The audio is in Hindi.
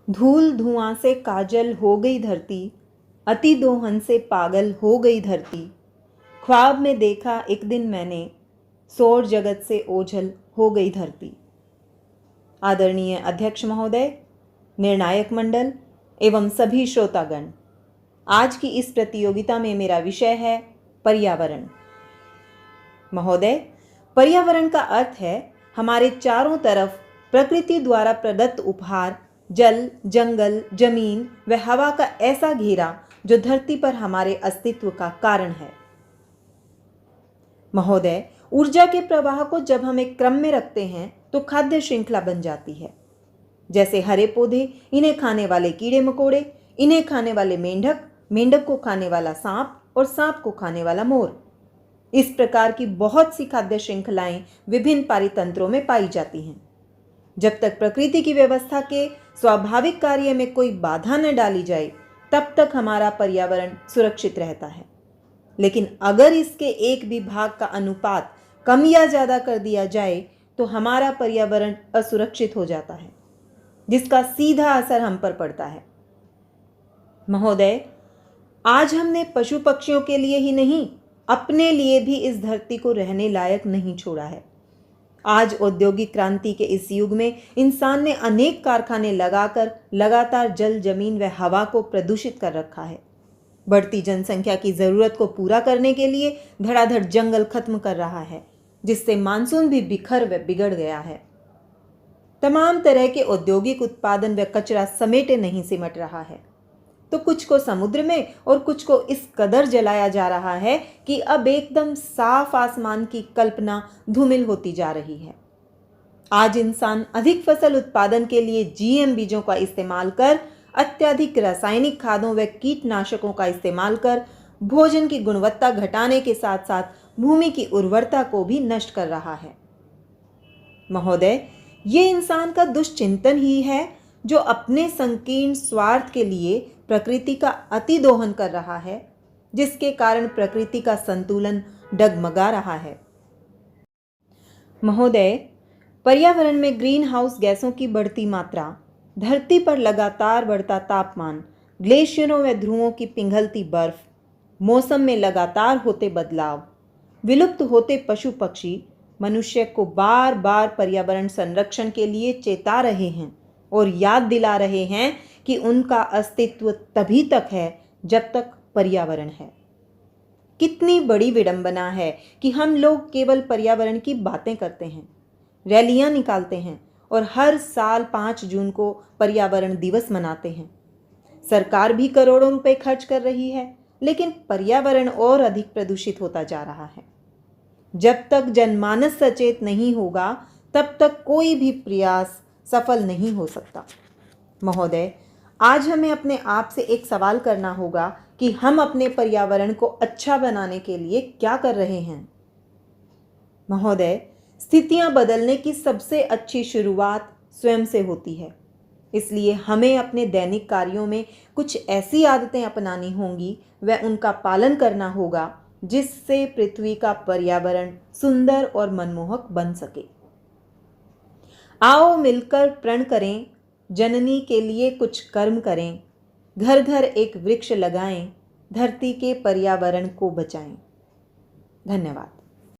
धूल धुआं से काजल हो गई धरती, अति दोहन से पागल हो गई धरती। ख्वाब में देखा एक दिन मैंने, सौर जगत से ओझल हो गई धरती। आदरणीय अध्यक्ष महोदय, निर्णायक मंडल एवं सभी श्रोतागण, आज की इस प्रतियोगिता में मेरा विषय है पर्यावरण। महोदय, पर्यावरण का अर्थ है हमारे चारों तरफ प्रकृति द्वारा प्रदत्त उपहार, जल, जंगल, जमीन व हवा का ऐसा घेरा जो धरती पर हमारे अस्तित्व का कारण है। महोदय, ऊर्जा के प्रवाह को जब हम एक क्रम में रखते हैं तो खाद्य श्रृंखला बन जाती है। जैसे हरे पौधे, इन्हें खाने वाले कीड़े मकोड़े, इन्हें खाने वाले मेंढक, मेंढक को खाने वाला सांप और सांप को खाने वाला मोर। इस प्रकार की बहुत सी खाद्य श्रृंखलाएं विभिन्न पारितंत्रों में पाई जाती हैं। जब तक प्रकृति की व्यवस्था के स्वाभाविक कार्य में कोई बाधा न डाली जाए, तब तक हमारा पर्यावरण सुरक्षित रहता है। लेकिन अगर इसके एक भी भाग का अनुपात कम या ज्यादा कर दिया जाए तो हमारा पर्यावरण असुरक्षित हो जाता है, जिसका सीधा असर हम पर पड़ता है। महोदय, आज हमने पशु पक्षियों के लिए ही नहीं, अपने लिए भी इस धरती को रहने लायक नहीं छोड़ा है। आज औद्योगिक क्रांति के इस युग में इंसान ने अनेक कारखाने लगाकर लगातार जल, जमीन व हवा को प्रदूषित कर रखा है। बढ़ती जनसंख्या की जरूरत को पूरा करने के लिए धड़ाधड़ जंगल खत्म कर रहा है, जिससे मानसून भी बिखर व बिगड़ गया है। तमाम तरह के औद्योगिक उत्पादन व कचरा समेटे नहीं सिमट रहा है, तो कुछ को समुद्र में और कुछ को इस कदर जलाया जा रहा है कि अब एकदम साफ आसमान की कल्पना धूमिल होती जा रही है। आज इंसान अधिक फसल उत्पादन के लिए जीएम बीजों का इस्तेमाल कर, अत्यधिक रासायनिक खादों व कीटनाशकों का इस्तेमाल कर भोजन की गुणवत्ता घटाने के साथ साथ भूमि की उर्वरता को भी नष्ट कर रहा है। महोदय, ये इंसान का दुष्चिंतन ही है जो अपने संकीर्ण स्वार्थ के लिए प्रकृति का अति दोहन कर रहा है, जिसके कारण प्रकृति का संतुलन डगमगा रहा है। महोदय, पर्यावरण में ग्रीन हाउस गैसों की बढ़ती मात्रा, धरती पर लगातार बढ़ता तापमान, ग्लेशियरों व ध्रुवों की पिघलती बर्फ, मौसम में लगातार होते बदलाव, विलुप्त होते पशु पक्षी मनुष्य को बार बार पर्यावरण संरक्षण के लिए चेता रहे हैं और याद दिला रहे हैं कि उनका अस्तित्व तभी तक है जब तक पर्यावरण है। कितनी बड़ी विडंबना है कि हम लोग केवल पर्यावरण की बातें करते हैं, रैलियां निकालते हैं और हर साल 5 जून को पर्यावरण दिवस मनाते हैं। सरकार भी करोड़ों रुपए खर्च कर रही है, लेकिन पर्यावरण और अधिक प्रदूषित होता जा रहा है। जब तक जनमानस सचेत नहीं होगा, तब तक कोई भी प्रयास सफल नहीं हो सकता। महोदय, आज हमें अपने आप से एक सवाल करना होगा कि हम अपने पर्यावरण को अच्छा बनाने के लिए क्या कर रहे हैं। महोदय, स्थितियां बदलने की सबसे अच्छी शुरुआत स्वयं से होती है, इसलिए हमें अपने दैनिक कार्यों में कुछ ऐसी आदतें अपनानी होंगी व उनका पालन करना होगा जिससे पृथ्वी का पर्यावरण सुंदर और मनमोहक बन सके। आओ मिलकर प्रण करें, जननी के लिए कुछ कर्म करें, घर घर एक वृक्ष लगाएं, धरती के पर्यावरण को बचाएं। धन्यवाद।